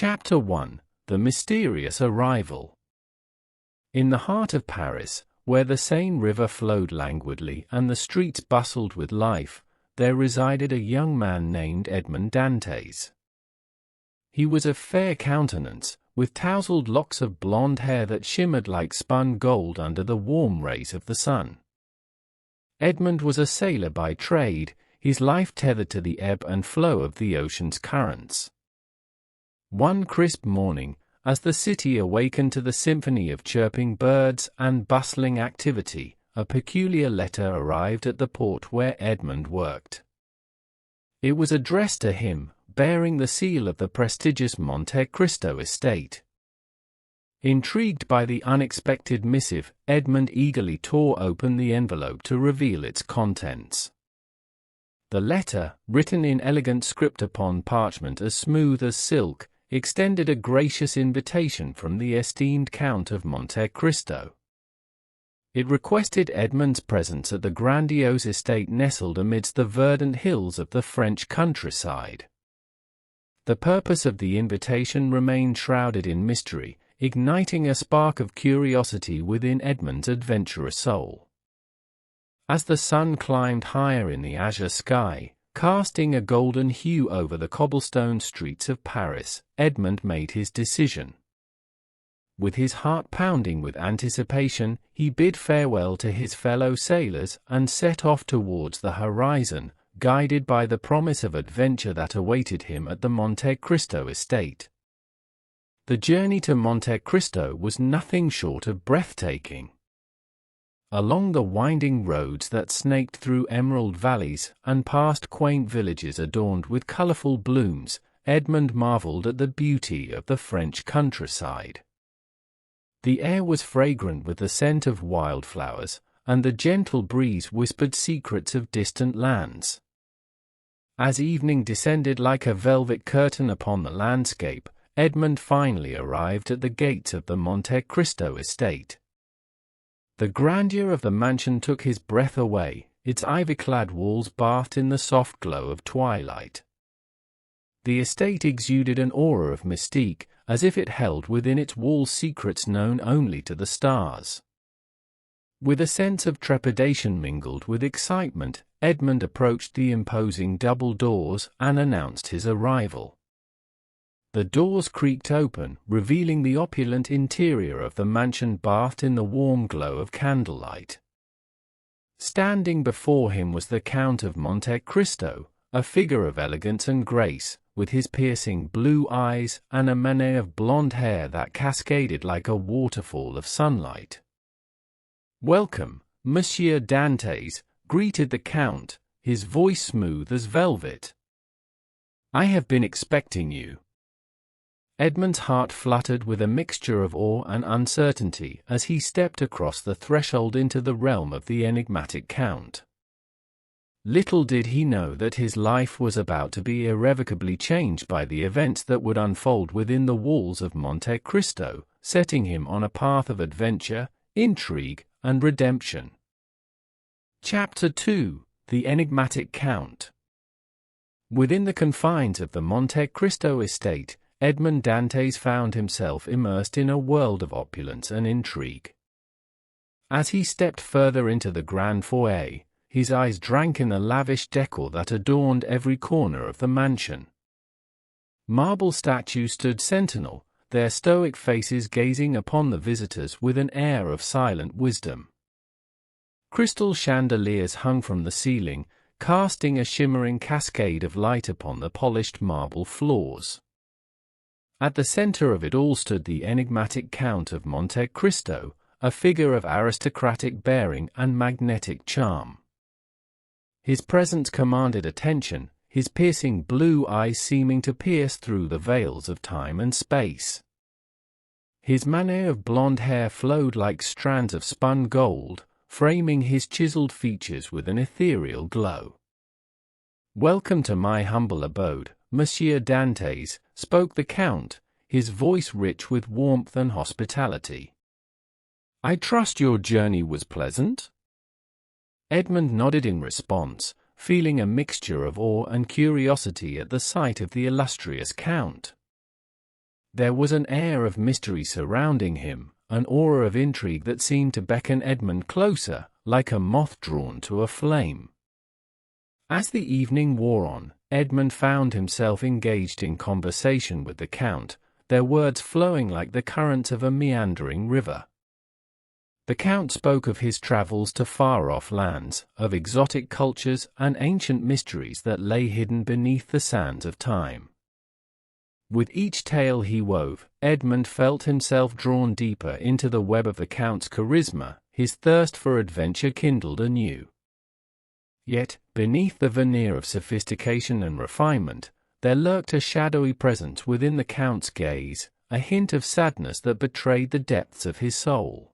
Chapter 1: The Mysterious Arrival. In the heart of Paris, where the Seine River flowed languidly and the streets bustled with life, there resided a young man named Edmond Dantès. He was of fair countenance, with tousled locks of blonde hair that shimmered like spun gold under the warm rays of the sun. Edmond was a sailor by trade, his life tethered to the ebb and flow of the ocean's currents. One crisp morning, as the city awakened to the symphony of chirping birds and bustling activity, a peculiar letter arrived at the port where Edmond worked. It was addressed to him, bearing the seal of the prestigious Monte Cristo estate. Intrigued by the unexpected missive, Edmond eagerly tore open the envelope to reveal its contents. The letter, written in elegant script upon parchment as smooth as silk, extended a gracious invitation from the esteemed Count of Monte Cristo. It requested Edmond's presence at the grandiose estate nestled amidst the verdant hills of the French countryside. The purpose of the invitation remained shrouded in mystery, igniting a spark of curiosity within Edmond's adventurous soul. As the sun climbed higher in the azure sky, casting a golden hue over the cobblestone streets of Paris, Edmond made his decision. With his heart pounding with anticipation, he bid farewell to his fellow sailors and set off towards the horizon, guided by the promise of adventure that awaited him at the Monte Cristo estate. The journey to Monte Cristo was nothing short of breathtaking. Along the winding roads that snaked through emerald valleys and past quaint villages adorned with colorful blooms, Edmond marveled at the beauty of the French countryside. The air was fragrant with the scent of wildflowers, and the gentle breeze whispered secrets of distant lands. As evening descended like a velvet curtain upon the landscape, Edmond finally arrived at the gates of the Monte Cristo estate. The grandeur of the mansion took his breath away, its ivy-clad walls bathed in the soft glow of twilight. The estate exuded an aura of mystique, as if it held within its walls secrets known only to the stars. With a sense of trepidation mingled with excitement, Edmond approached the imposing double doors and announced his arrival. The doors creaked open, revealing the opulent interior of the mansion bathed in the warm glow of candlelight. Standing before him was the Count of Monte Cristo, a figure of elegance and grace, with his piercing blue eyes and a mane of blonde hair that cascaded like a waterfall of sunlight. "Welcome, Monsieur Dantès," greeted the Count, his voice smooth as velvet. "I have been expecting you." Edmond's heart fluttered with a mixture of awe and uncertainty as he stepped across the threshold into the realm of the enigmatic Count. Little did he know that his life was about to be irrevocably changed by the events that would unfold within the walls of Monte Cristo, setting him on a path of adventure, intrigue, and redemption. Chapter 2: The Enigmatic Count. Within the confines of the Monte Cristo estate, Edmond Dantès found himself immersed in a world of opulence and intrigue. As he stepped further into the grand foyer, his eyes drank in the lavish decor that adorned every corner of the mansion. Marble statues stood sentinel, their stoic faces gazing upon the visitors with an air of silent wisdom. Crystal chandeliers hung from the ceiling, casting a shimmering cascade of light upon the polished marble floors. At the center of it all stood the enigmatic Count of Monte Cristo, a figure of aristocratic bearing and magnetic charm. His presence commanded attention, his piercing blue eyes seeming to pierce through the veils of time and space. His mane of blonde hair flowed like strands of spun gold, framing his chiseled features with an ethereal glow. "Welcome to my humble abode, Monsieur Dantès," spoke the Count, his voice rich with warmth and hospitality. "I trust your journey was pleasant?" Edmond nodded in response, feeling a mixture of awe and curiosity at the sight of the illustrious Count. There was an air of mystery surrounding him, an aura of intrigue that seemed to beckon Edmond closer, like a moth drawn to a flame. As the evening wore on, Edmond found himself engaged in conversation with the Count, their words flowing like the currents of a meandering river. The Count spoke of his travels to far-off lands, of exotic cultures and ancient mysteries that lay hidden beneath the sands of time. With each tale he wove, Edmond felt himself drawn deeper into the web of the Count's charisma, his thirst for adventure kindled anew. Yet, beneath the veneer of sophistication and refinement, there lurked a shadowy presence within the Count's gaze, a hint of sadness that betrayed the depths of his soul.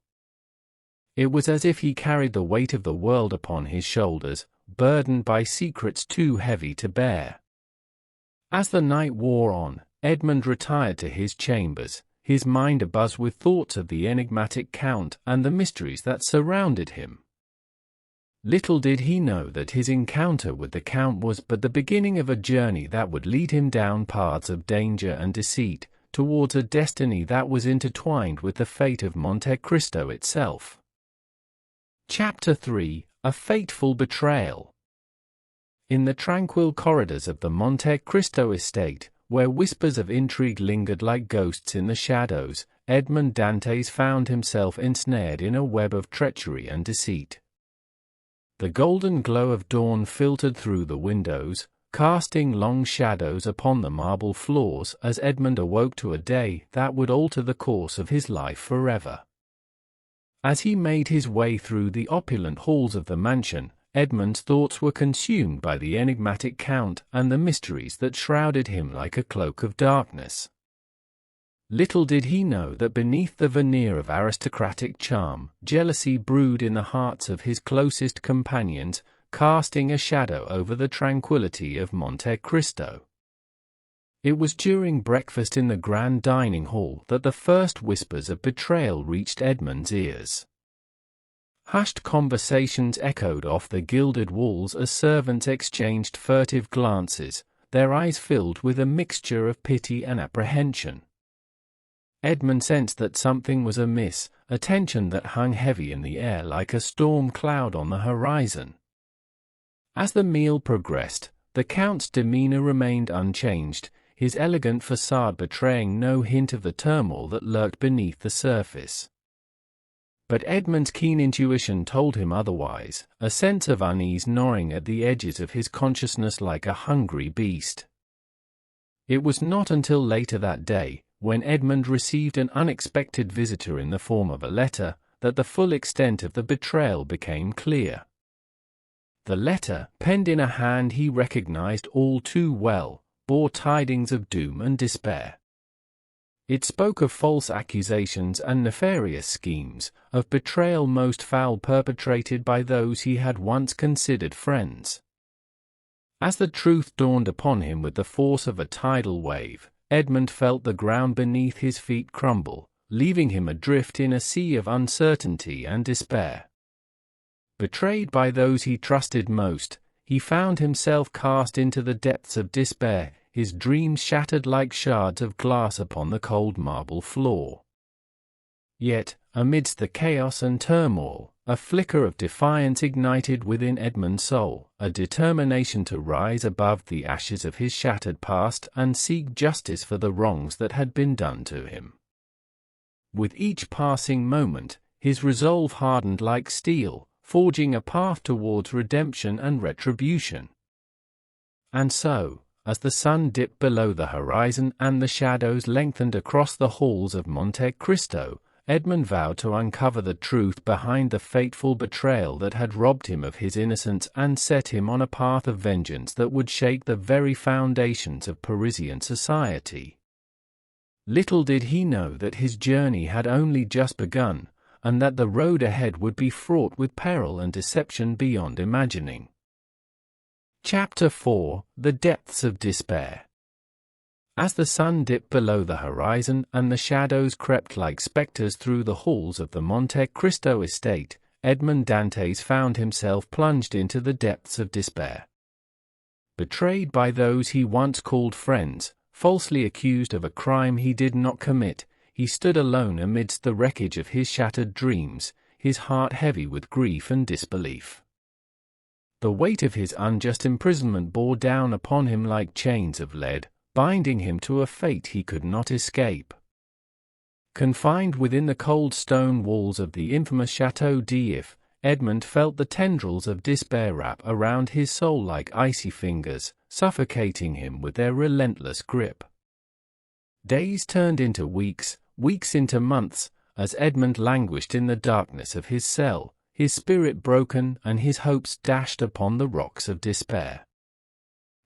It was as if he carried the weight of the world upon his shoulders, burdened by secrets too heavy to bear. As the night wore on, Edmond retired to his chambers, his mind abuzz with thoughts of the enigmatic Count and the mysteries that surrounded him. Little did he know that his encounter with the Count was but the beginning of a journey that would lead him down paths of danger and deceit, towards a destiny that was intertwined with the fate of Monte Cristo itself. Chapter 3: A Fateful Betrayal. In the tranquil corridors of the Monte Cristo estate, where whispers of intrigue lingered like ghosts in the shadows, Edmond Dantès found himself ensnared in a web of treachery and deceit. The golden glow of dawn filtered through the windows, casting long shadows upon the marble floors as Edmond awoke to a day that would alter the course of his life forever. As he made his way through the opulent halls of the mansion, Edmond's thoughts were consumed by the enigmatic Count and the mysteries that shrouded him like a cloak of darkness. Little did he know that beneath the veneer of aristocratic charm, jealousy brewed in the hearts of his closest companions, casting a shadow over the tranquility of Monte Cristo. It was during breakfast in the grand dining hall that the first whispers of betrayal reached Edmond's ears. Hushed conversations echoed off the gilded walls as servants exchanged furtive glances, their eyes filled with a mixture of pity and apprehension. Edmond sensed that something was amiss, a tension that hung heavy in the air like a storm cloud on the horizon. As the meal progressed, the Count's demeanor remained unchanged, his elegant facade betraying no hint of the turmoil that lurked beneath the surface. But Edmond's keen intuition told him otherwise, a sense of unease gnawing at the edges of his consciousness like a hungry beast. It was not until later that day, when Edmond received an unexpected visitor in the form of a letter, that the full extent of the betrayal became clear. The letter, penned in a hand he recognized all too well, bore tidings of doom and despair. It spoke of false accusations and nefarious schemes, of betrayal most foul perpetrated by those he had once considered friends. As the truth dawned upon him with the force of a tidal wave, Edmond felt the ground beneath his feet crumble, leaving him adrift in a sea of uncertainty and despair. Betrayed by those he trusted most, he found himself cast into the depths of despair, his dreams shattered like shards of glass upon the cold marble floor. Yet, amidst the chaos and turmoil, a flicker of defiance ignited within Edmond's soul, a determination to rise above the ashes of his shattered past and seek justice for the wrongs that had been done to him. With each passing moment, his resolve hardened like steel, forging a path towards redemption and retribution. And so, as the sun dipped below the horizon and the shadows lengthened across the halls of Monte Cristo, Edmond vowed to uncover the truth behind the fateful betrayal that had robbed him of his innocence and set him on a path of vengeance that would shake the very foundations of Parisian society. Little did he know that his journey had only just begun, and that the road ahead would be fraught with peril and deception beyond imagining. Chapter 4: The Depths of Despair. As the sun dipped below the horizon and the shadows crept like spectres through the halls of the Monte Cristo estate, Edmond Dantès found himself plunged into the depths of despair. Betrayed by those he once called friends, falsely accused of a crime he did not commit, he stood alone amidst the wreckage of his shattered dreams, his heart heavy with grief and disbelief. The weight of his unjust imprisonment bore down upon him like chains of lead, binding him to a fate he could not escape. Confined within the cold stone walls of the infamous Château d'If, Edmond felt the tendrils of despair wrap around his soul like icy fingers, suffocating him with their relentless grip. Days turned into weeks, weeks into months, as Edmond languished in the darkness of his cell, his spirit broken and his hopes dashed upon the rocks of despair.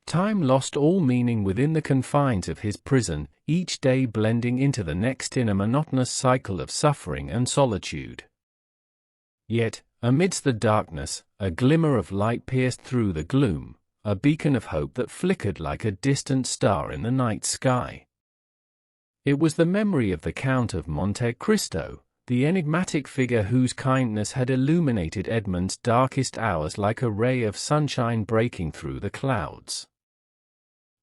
Time lost all meaning within the confines of his prison, each day blending into the next in a monotonous cycle of suffering and solitude. Yet, amidst the darkness, a glimmer of light pierced through the gloom, a beacon of hope that flickered like a distant star in the night sky. It was the memory of the Count of Monte Cristo, the enigmatic figure whose kindness had illuminated Edmond's darkest hours like a ray of sunshine breaking through the clouds.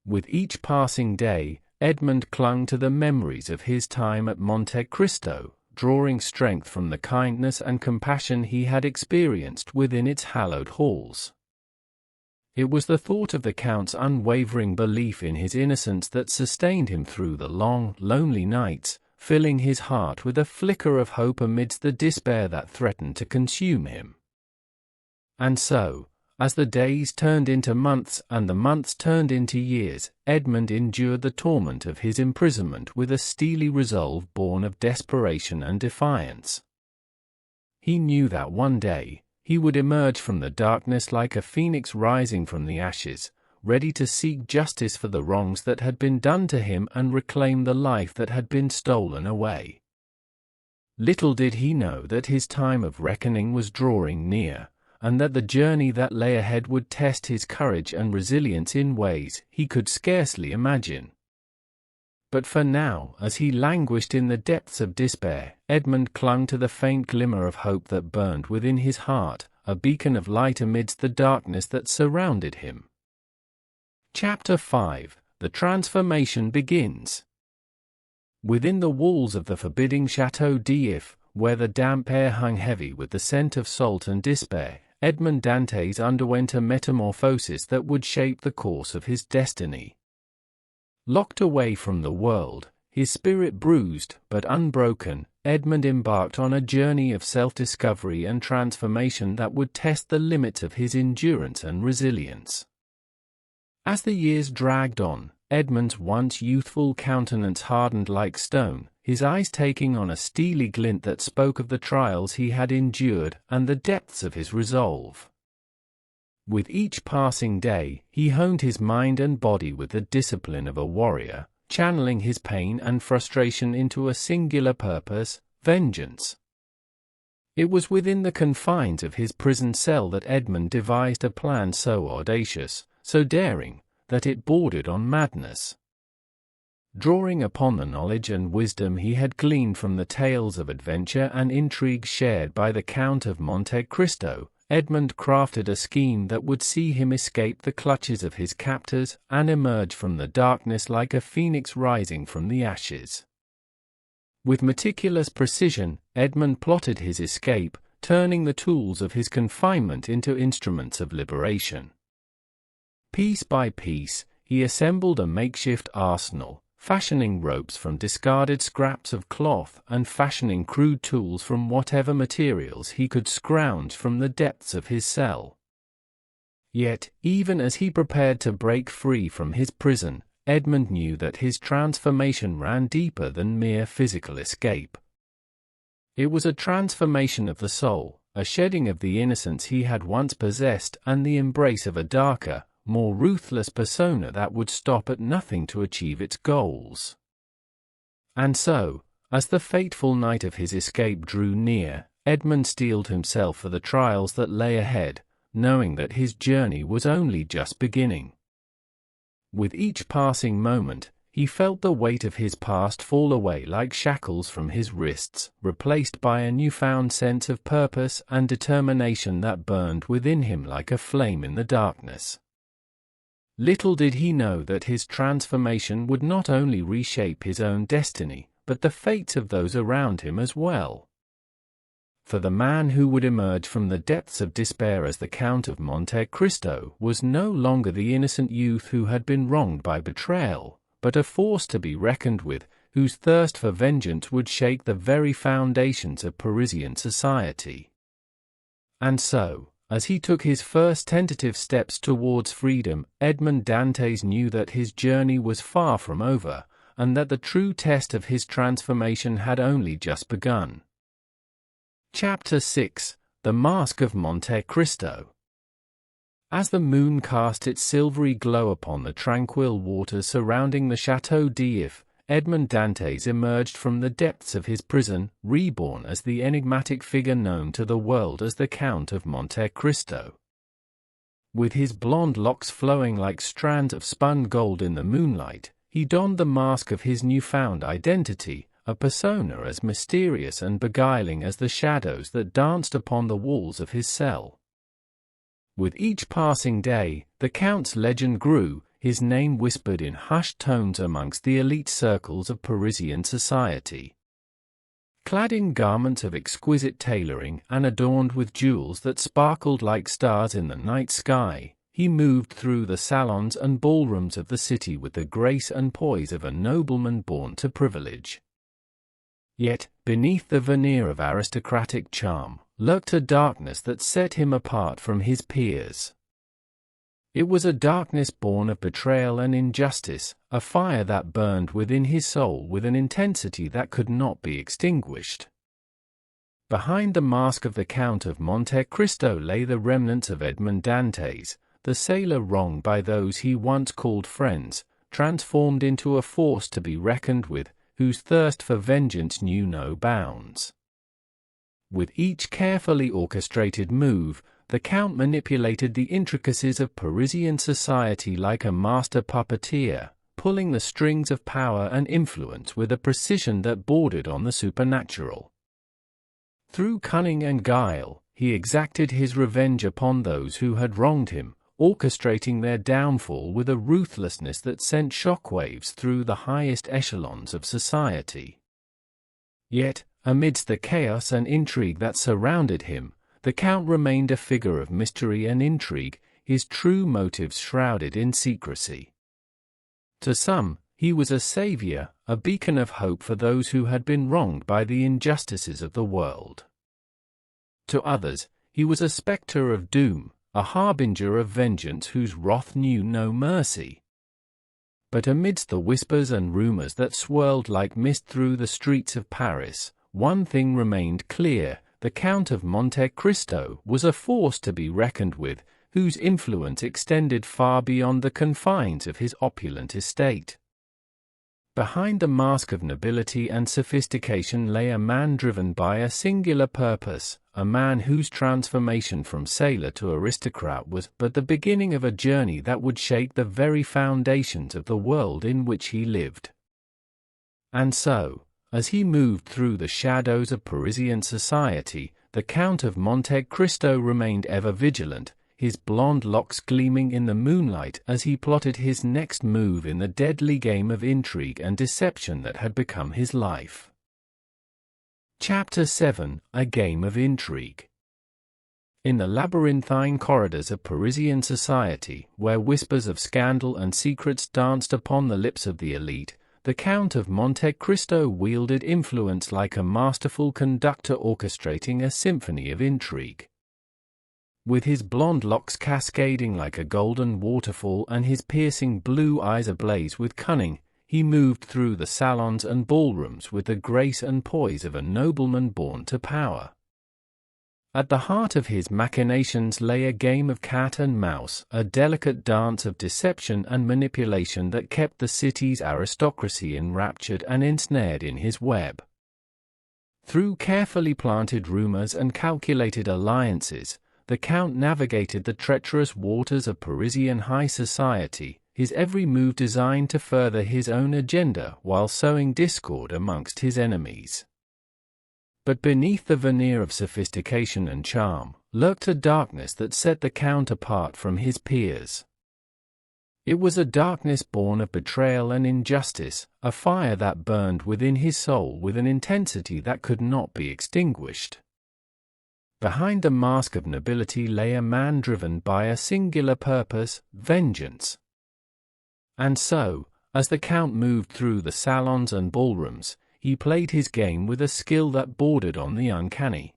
With each passing day, Edmond clung to the memories of his time at Monte Cristo, drawing strength from the kindness and compassion he had experienced within its hallowed halls. It was the thought of the Count's unwavering belief in his innocence that sustained him through the long, lonely nights, filling his heart with a flicker of hope amidst the despair that threatened to consume him. And so, as the days turned into months and the months turned into years, Edmond endured the torment of his imprisonment with a steely resolve born of desperation and defiance. He knew that one day, he would emerge from the darkness like a phoenix rising from the ashes, ready to seek justice for the wrongs that had been done to him and reclaim the life that had been stolen away. Little did he know that his time of reckoning was drawing near, and that the journey that lay ahead would test his courage and resilience in ways he could scarcely imagine. But for now, as he languished in the depths of despair, Edmond clung to the faint glimmer of hope that burned within his heart, a beacon of light amidst the darkness that surrounded him. Chapter 5: The Transformation Begins. Within the walls of the forbidding Château d'If, where the damp air hung heavy with the scent of salt and despair, Edmond Dantès underwent a metamorphosis that would shape the course of his destiny. Locked away from the world, his spirit bruised but unbroken, Edmond embarked on a journey of self-discovery and transformation that would test the limits of his endurance and resilience. As the years dragged on, Edmond's once youthful countenance hardened like stone, his eyes taking on a steely glint that spoke of the trials he had endured and the depths of his resolve. With each passing day, he honed his mind and body with the discipline of a warrior, channeling his pain and frustration into a singular purpose: vengeance. It was within the confines of his prison cell that Edmond devised a plan so audacious, so daring, that it bordered on madness. Drawing upon the knowledge and wisdom he had gleaned from the tales of adventure and intrigue shared by the Count of Monte Cristo, Edmond crafted a scheme that would see him escape the clutches of his captors and emerge from the darkness like a phoenix rising from the ashes. With meticulous precision, Edmond plotted his escape, turning the tools of his confinement into instruments of liberation. Piece by piece, he assembled a makeshift arsenal, fashioning ropes from discarded scraps of cloth and fashioning crude tools from whatever materials he could scrounge from the depths of his cell. Yet, even as he prepared to break free from his prison, Edmond knew that his transformation ran deeper than mere physical escape. It was a transformation of the soul, a shedding of the innocence he had once possessed and the embrace of a darker, more ruthless persona that would stop at nothing to achieve its goals. And so, as the fateful night of his escape drew near, Edmond steeled himself for the trials that lay ahead, knowing that his journey was only just beginning. With each passing moment, he felt the weight of his past fall away like shackles from his wrists, replaced by a newfound sense of purpose and determination that burned within him like a flame in the darkness. little did he know that his transformation would not only reshape his own destiny, but the fates of those around him as well. For the man who would emerge from the depths of despair as the Count of Monte Cristo was no longer the innocent youth who had been wronged by betrayal, but a force to be reckoned with, whose thirst for vengeance would shake the very foundations of Parisian society. And so, as he took his first tentative steps towards freedom, Edmond Dantès knew that his journey was far from over, and that the true test of his transformation had only just begun. Chapter 6: The Mask of Monte Cristo. As the moon cast its silvery glow upon the tranquil waters surrounding the Château d'If, Edmond Dantès emerged from the depths of his prison, reborn as the enigmatic figure known to the world as the Count of Monte Cristo. With his blonde locks flowing like strands of spun gold in the moonlight, he donned the mask of his newfound identity, a persona as mysterious and beguiling as the shadows that danced upon the walls of his cell. With each passing day, the Count's legend grew, his name whispered in hushed tones amongst the elite circles of Parisian society. Clad in garments of exquisite tailoring and adorned with jewels that sparkled like stars in the night sky, he moved through the salons and ballrooms of the city with the grace and poise of a nobleman born to privilege. Yet, beneath the veneer of aristocratic charm, lurked a darkness that set him apart from his peers. It was a darkness born of betrayal and injustice, a fire that burned within his soul with an intensity that could not be extinguished. Behind the mask of the Count of Monte Cristo lay the remnants of Edmond Dantès, the sailor wronged by those he once called friends, transformed into a force to be reckoned with, whose thirst for vengeance knew no bounds. With each carefully orchestrated move, the Count manipulated the intricacies of Parisian society like a master puppeteer, pulling the strings of power and influence with a precision that bordered on the supernatural. Through cunning and guile, he exacted his revenge upon those who had wronged him, orchestrating their downfall with a ruthlessness that sent shockwaves through the highest echelons of society. Yet, amidst the chaos and intrigue that surrounded him, the Count remained a figure of mystery and intrigue, his true motives shrouded in secrecy. To some, he was a savior, a beacon of hope for those who had been wronged by the injustices of the world. To others, he was a spectre of doom, a harbinger of vengeance whose wrath knew no mercy. But amidst the whispers and rumors that swirled like mist through the streets of Paris, one thing remained clear: the Count of Monte Cristo was a force to be reckoned with, whose influence extended far beyond the confines of his opulent estate. Behind the mask of nobility and sophistication lay a man driven by a singular purpose, a man whose transformation from sailor to aristocrat was but the beginning of a journey that would shake the very foundations of the world in which he lived. And so, as he moved through the shadows of Parisian society, the Count of Monte Cristo remained ever vigilant, his blonde locks gleaming in the moonlight as he plotted his next move in the deadly game of intrigue and deception that had become his life. Chapter 7: A Game of Intrigue. In the labyrinthine corridors of Parisian society, where whispers of scandal and secrets danced upon the lips of the elite, the Count of Monte Cristo wielded influence like a masterful conductor orchestrating a symphony of intrigue. With his blonde locks cascading like a golden waterfall and his piercing blue eyes ablaze with cunning, he moved through the salons and ballrooms with the grace and poise of a nobleman born to power. At the heart of his machinations lay a game of cat and mouse, a delicate dance of deception and manipulation that kept the city's aristocracy enraptured and ensnared in his web. Through carefully planted rumors and calculated alliances, the Count navigated the treacherous waters of Parisian high society, his every move designed to further his own agenda while sowing discord amongst his enemies. But beneath the veneer of sophistication and charm, lurked a darkness that set the Count apart from his peers. It was a darkness born of betrayal and injustice, a fire that burned within his soul with an intensity that could not be extinguished. Behind the mask of nobility lay a man driven by a singular purpose, vengeance. And so, as the Count moved through the salons and ballrooms, he played his game with a skill that bordered on the uncanny.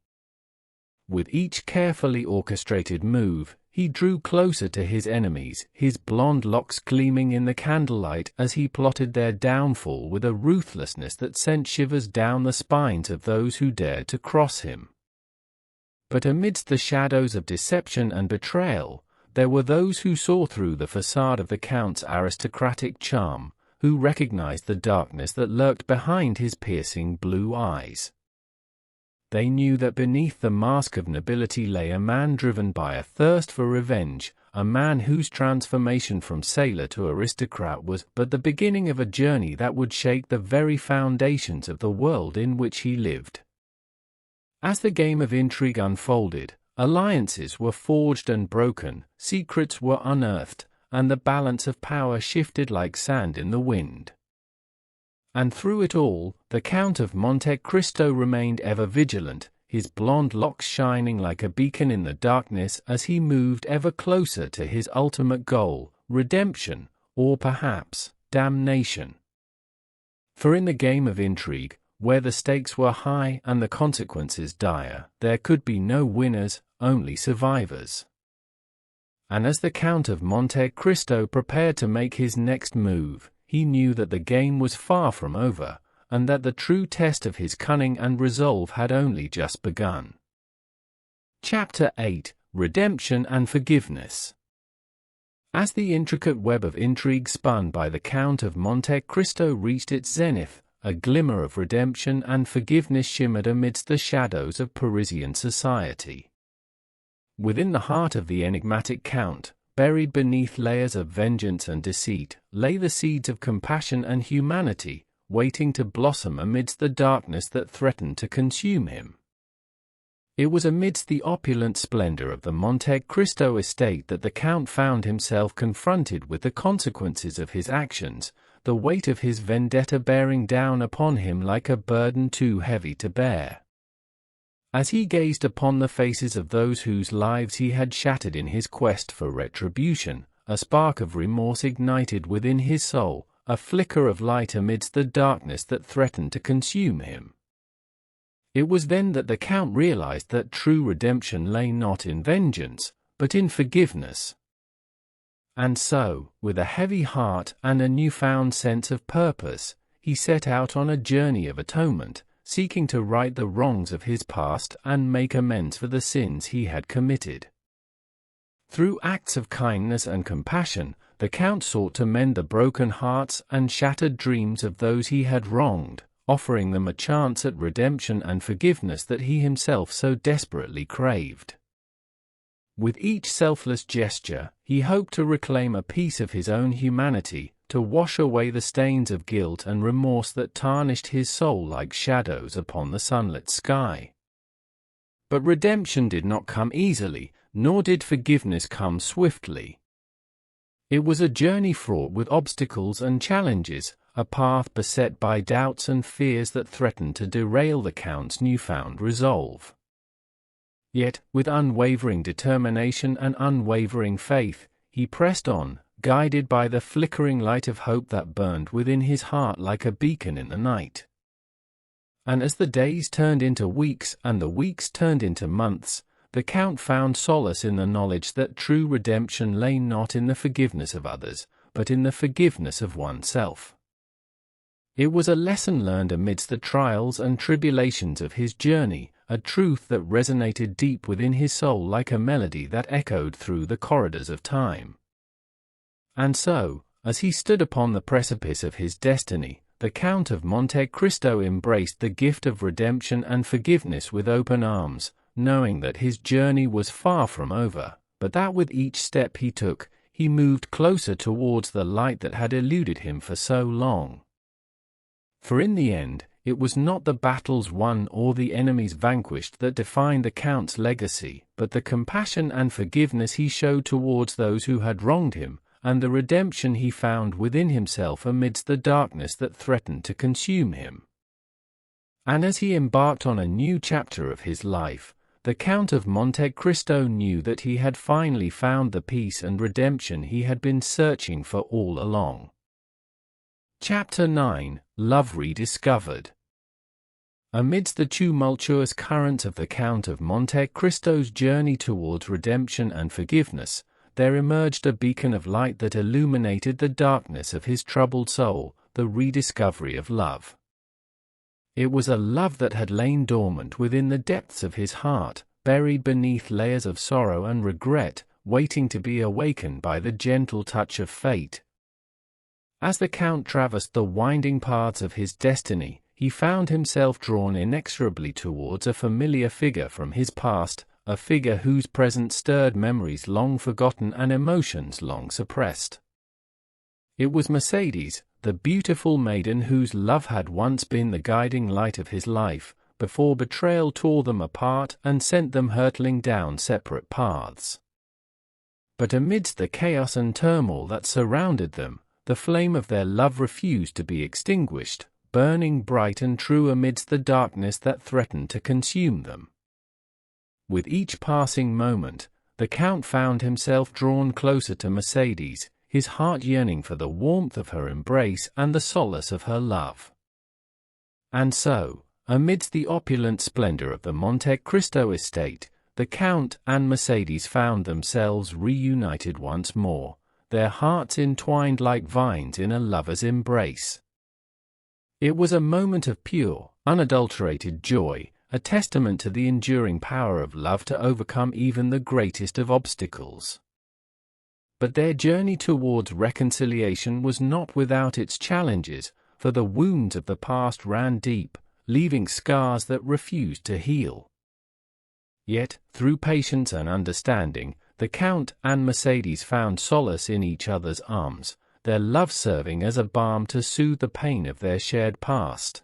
With each carefully orchestrated move, he drew closer to his enemies, his blonde locks gleaming in the candlelight as he plotted their downfall with a ruthlessness that sent shivers down the spines of those who dared to cross him. But amidst the shadows of deception and betrayal, there were those who saw through the facade of the Count's aristocratic charm, who recognized the darkness that lurked behind his piercing blue eyes. They knew that beneath the mask of nobility lay a man driven by a thirst for revenge, a man whose transformation from sailor to aristocrat was but the beginning of a journey that would shake the very foundations of the world in which he lived. As the game of intrigue unfolded, alliances were forged and broken, secrets were unearthed, and the balance of power shifted like sand in the wind. And through it all, the Count of Monte Cristo remained ever vigilant, his blonde locks shining like a beacon in the darkness as he moved ever closer to his ultimate goal, redemption, or perhaps, damnation. For in the game of intrigue, where the stakes were high and the consequences dire, there could be no winners, only survivors. And as the Count of Monte Cristo prepared to make his next move, he knew that the game was far from over, and that the true test of his cunning and resolve had only just begun. Chapter 8: Redemption and Forgiveness. As the intricate web of intrigue spun by the Count of Monte Cristo reached its zenith, a glimmer of redemption and forgiveness shimmered amidst the shadows of Parisian society. Within the heart of the enigmatic Count, buried beneath layers of vengeance and deceit, lay the seeds of compassion and humanity, waiting to blossom amidst the darkness that threatened to consume him. It was amidst the opulent splendor of the Monte Cristo estate that the Count found himself confronted with the consequences of his actions, the weight of his vendetta bearing down upon him like a burden too heavy to bear. As he gazed upon the faces of those whose lives he had shattered in his quest for retribution, a spark of remorse ignited within his soul, a flicker of light amidst the darkness that threatened to consume him. It was then that the Count realized that true redemption lay not in vengeance, but in forgiveness. And so, with a heavy heart and a newfound sense of purpose, he set out on a journey of atonement, seeking to right the wrongs of his past and make amends for the sins he had committed. Through acts of kindness and compassion, the Count sought to mend the broken hearts and shattered dreams of those he had wronged, offering them a chance at redemption and forgiveness that he himself so desperately craved. With each selfless gesture, he hoped to reclaim a piece of his own humanity, to wash away the stains of guilt and remorse that tarnished his soul like shadows upon the sunlit sky. But redemption did not come easily, nor did forgiveness come swiftly. It was a journey fraught with obstacles and challenges, a path beset by doubts and fears that threatened to derail the Count's newfound resolve. Yet, with unwavering determination and unwavering faith, he pressed on, guided by the flickering light of hope that burned within his heart like a beacon in the night. And as the days turned into weeks and the weeks turned into months, the Count found solace in the knowledge that true redemption lay not in the forgiveness of others, but in the forgiveness of oneself. It was a lesson learned amidst the trials and tribulations of his journey, a truth that resonated deep within his soul like a melody that echoed through the corridors of time. And so, as he stood upon the precipice of his destiny, the Count of Monte Cristo embraced the gift of redemption and forgiveness with open arms, knowing that his journey was far from over, but that with each step he took, he moved closer towards the light that had eluded him for so long. For in the end, it was not the battles won or the enemies vanquished that defined the Count's legacy, but the compassion and forgiveness he showed towards those who had wronged him, and the redemption he found within himself amidst the darkness that threatened to consume him. And as he embarked on a new chapter of his life, the Count of Monte Cristo knew that he had finally found the peace and redemption he had been searching for all along. Chapter 9: Love Rediscovered. Amidst the tumultuous currents of the Count of Monte Cristo's journey towards redemption and forgiveness, there emerged a beacon of light that illuminated the darkness of his troubled soul, the rediscovery of love. It was a love that had lain dormant within the depths of his heart, buried beneath layers of sorrow and regret, waiting to be awakened by the gentle touch of fate. As the Count traversed the winding paths of his destiny, he found himself drawn inexorably towards a familiar figure from his past, a figure whose presence stirred memories long forgotten and emotions long suppressed. It was Mercedes, the beautiful maiden whose love had once been the guiding light of his life, before betrayal tore them apart and sent them hurtling down separate paths. But amidst the chaos and turmoil that surrounded them, the flame of their love refused to be extinguished, burning bright and true amidst the darkness that threatened to consume them. With each passing moment, the Count found himself drawn closer to Mercedes, his heart yearning for the warmth of her embrace and the solace of her love. And so, amidst the opulent splendor of the Monte Cristo estate, the Count and Mercedes found themselves reunited once more, their hearts entwined like vines in a lover's embrace. It was a moment of pure, unadulterated joy, a testament to the enduring power of love to overcome even the greatest of obstacles. But their journey towards reconciliation was not without its challenges, for the wounds of the past ran deep, leaving scars that refused to heal. Yet, through patience and understanding, the Count and Mercedes found solace in each other's arms, their love serving as a balm to soothe the pain of their shared past.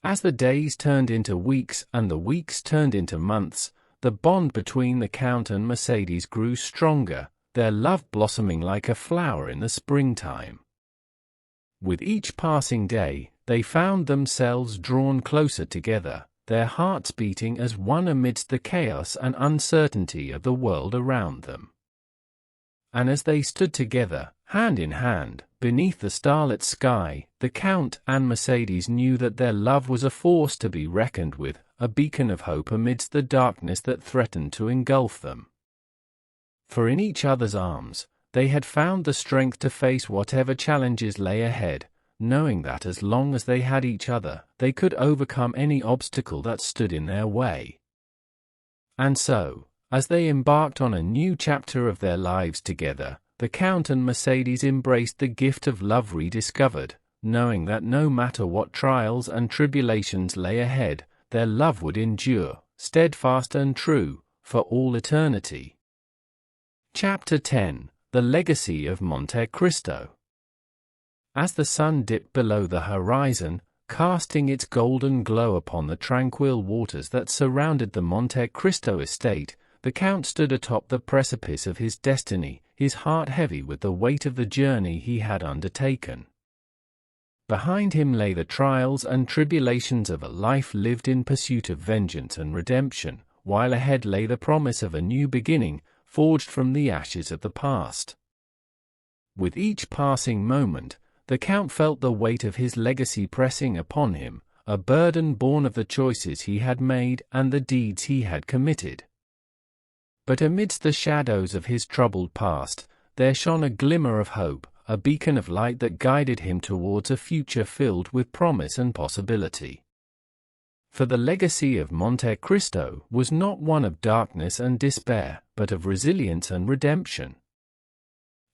As the days turned into weeks and the weeks turned into months, the bond between the Count and Mercedes grew stronger, their love blossoming like a flower in the springtime. With each passing day, they found themselves drawn closer together, their hearts beating as one amidst the chaos and uncertainty of the world around them. And as they stood together, hand in hand, beneath the starlit sky, the Count and Mercedes knew that their love was a force to be reckoned with, a beacon of hope amidst the darkness that threatened to engulf them. For in each other's arms, they had found the strength to face whatever challenges lay ahead, knowing that as long as they had each other, they could overcome any obstacle that stood in their way. And so, as they embarked on a new chapter of their lives together, the Count and Mercedes embraced the gift of love rediscovered, knowing that no matter what trials and tribulations lay ahead, their love would endure, steadfast and true, for all eternity. Chapter 10: The Legacy of Monte Cristo. As the sun dipped below the horizon, casting its golden glow upon the tranquil waters that surrounded the Monte Cristo estate, the Count stood atop the precipice of his destiny, his heart heavy with the weight of the journey he had undertaken. Behind him lay the trials and tribulations of a life lived in pursuit of vengeance and redemption, while ahead lay the promise of a new beginning, forged from the ashes of the past. With each passing moment, the Count felt the weight of his legacy pressing upon him, a burden born of the choices he had made and the deeds he had committed. But amidst the shadows of his troubled past, there shone a glimmer of hope, a beacon of light that guided him towards a future filled with promise and possibility. For the legacy of Monte Cristo was not one of darkness and despair, but of resilience and redemption.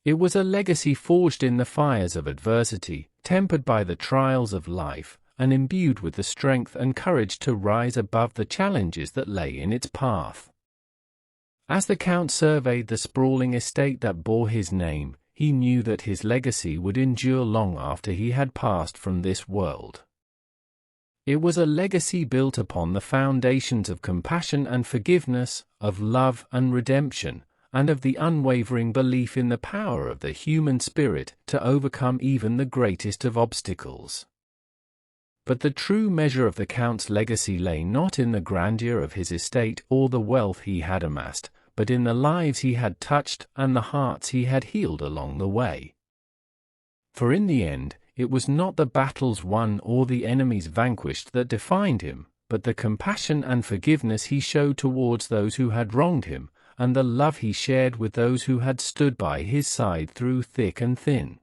It was a legacy forged in the fires of adversity, tempered by the trials of life, and imbued with the strength and courage to rise above the challenges that lay in its path. As the Count surveyed the sprawling estate that bore his name, he knew that his legacy would endure long after he had passed from this world. It was a legacy built upon the foundations of compassion and forgiveness, of love and redemption, and of the unwavering belief in the power of the human spirit to overcome even the greatest of obstacles. But the true measure of the Count's legacy lay not in the grandeur of his estate or the wealth he had amassed, but in the lives he had touched and the hearts he had healed along the way. For in the end, it was not the battles won or the enemies vanquished that defined him, but the compassion and forgiveness he showed towards those who had wronged him, and the love he shared with those who had stood by his side through thick and thin.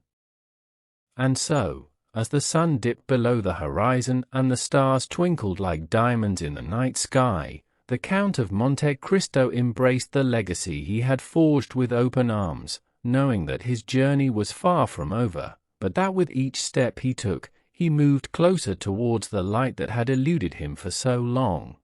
And so, as the sun dipped below the horizon and the stars twinkled like diamonds in the night sky, the Count of Monte Cristo embraced the legacy he had forged with open arms, knowing that his journey was far from over, but that with each step he took, he moved closer towards the light that had eluded him for so long.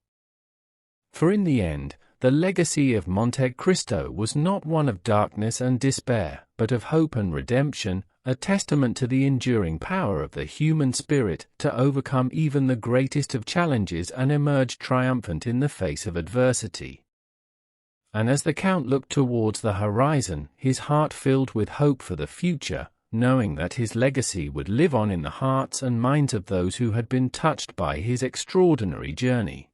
For in the end, the legacy of Monte Cristo was not one of darkness and despair, but of hope and redemption, a testament to the enduring power of the human spirit to overcome even the greatest of challenges and emerge triumphant in the face of adversity. And as the Count looked towards the horizon, his heart filled with hope for the future, knowing that his legacy would live on in the hearts and minds of those who had been touched by his extraordinary journey.